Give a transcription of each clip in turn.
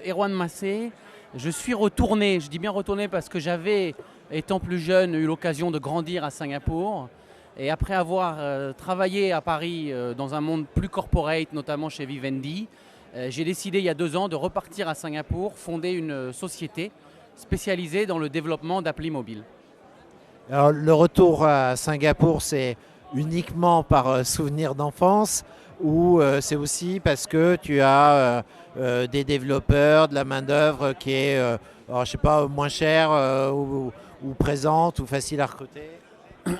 Erwan Massé. Je suis retourné, je dis bien retourné parce que j'avais, étant plus jeune, eu l'occasion de grandir à Singapour. Et après avoir travaillé à Paris dans un monde plus corporate, notamment chez Vivendi, j'ai décidé il y a 2 ans de repartir à Singapour, fonder une société spécialisée dans le développement d'applis mobiles. Alors, le retour à Singapour, c'est uniquement par souvenir d'enfance ou c'est aussi parce que tu as des développeurs, de la main-d'œuvre qui est, alors, je sais pas, moins chère ou présente ou facile à recruter?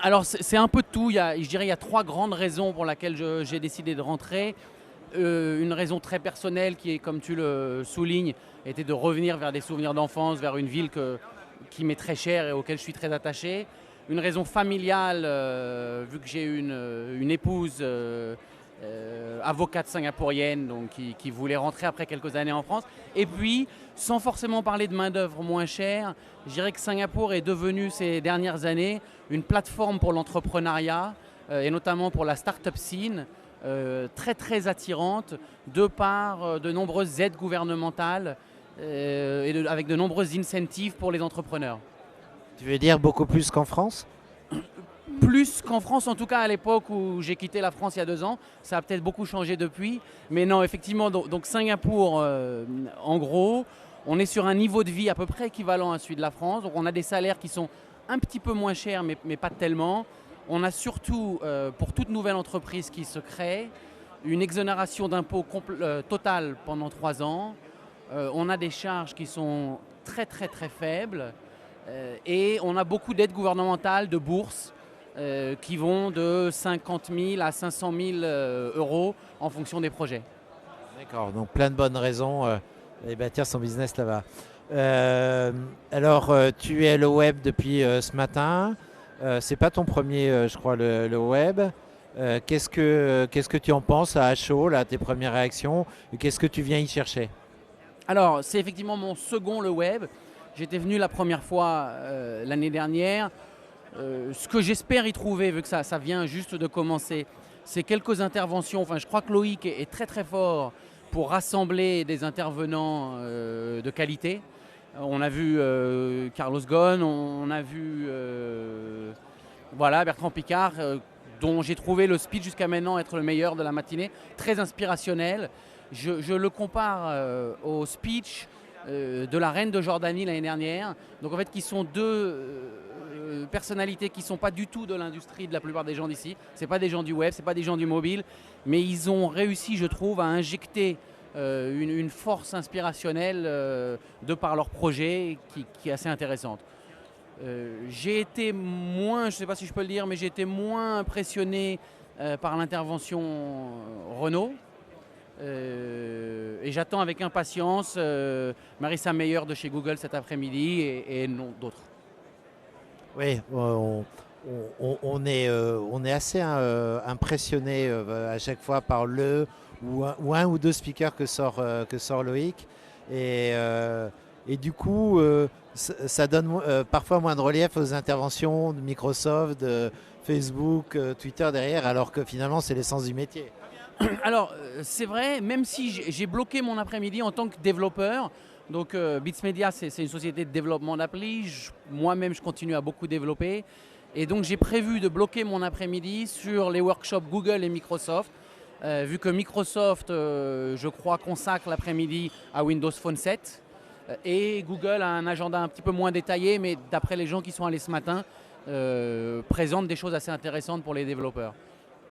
Alors c'est un peu de tout, je dirais il y a 3 grandes raisons pour lesquelles j'ai décidé de rentrer. Une raison très personnelle qui est, comme tu le soulignes, était de revenir vers des souvenirs d'enfance, vers une ville qui m'est très chère et auquel je suis très attaché. Une raison familiale, vu que j'ai une épouse avocate singapourienne donc, qui voulait rentrer après quelques années en France. Et puis, sans forcément parler de main-d'œuvre moins chère, je dirais que Singapour est devenu ces dernières années une plateforme pour l'entrepreneuriat et notamment pour la start-up scene. Très très attirante de par de nombreuses aides gouvernementales avec de nombreux incentives pour les entrepreneurs. Tu veux dire beaucoup plus qu'en France? Plus qu'en France, en tout cas à l'époque où j'ai quitté la France il y a 2 ans. Ça a peut-être beaucoup changé depuis. Mais non, effectivement, donc Singapour, en gros, on est sur un niveau de vie à peu près équivalent à celui de la France. Donc on a des salaires qui sont un petit peu moins chers, mais pas tellement. On a surtout, pour toute nouvelle entreprise qui se crée, une exonération d'impôts totale pendant 3 ans. On a des charges qui sont très très très faibles. Et on a beaucoup d'aides gouvernementales, de bourses, qui vont de 50 000 à 500 000 euros en fonction des projets. D'accord, donc plein de bonnes raisons d'aller bâtir son business là-bas. Alors, tu es le web depuis ce matin. C'est pas ton premier, je crois, le web. Qu'est-ce que tu en penses à chaud, là, tes premières réactions, et qu'est-ce que tu viens y chercher? Alors, c'est effectivement mon second le web. J'étais venu la première fois l'année dernière. Ce que j'espère y trouver, vu que ça vient juste de commencer, c'est quelques interventions. Enfin, je crois que Loïc est très très fort pour rassembler des intervenants de qualité. On a vu Carlos Ghosn, on a vu voilà, Bertrand Piccard, dont j'ai trouvé le speech jusqu'à maintenant être le meilleur de la matinée, très inspirationnel. Je le compare au speech de la reine de Jordanie l'année dernière. Donc en fait, qui sont deux personnalités qui ne sont pas du tout de l'industrie de la plupart des gens d'ici. Ce pas des gens du web, ce pas des gens du mobile, mais ils ont réussi, je trouve, à injecter une force inspirationnelle de par leur projet qui est assez intéressante. J'ai été moins, je ne sais pas si je peux le dire, mais j'ai été moins impressionné par l'intervention Renault. Et j'attends avec impatience Marissa Mayer de chez Google cet après-midi et non d'autres. Oui, on est assez impressionné à chaque fois par un ou deux speakers que sort Loïc. Et du coup, ça donne parfois moins de relief aux interventions de Microsoft, de Facebook, Twitter derrière, alors que finalement, c'est l'essence du métier. Alors, c'est vrai, même si j'ai bloqué mon après-midi en tant que développeur, donc Bits Media, c'est une société de développement d'appli. Moi-même, je continue à beaucoup développer. Et donc, j'ai prévu de bloquer mon après-midi sur les workshops Google et Microsoft, vu que Microsoft, je crois, consacre l'après-midi à Windows Phone 7. Et Google a un agenda un petit peu moins détaillé, mais d'après les gens qui sont allés ce matin, présente des choses assez intéressantes pour les développeurs.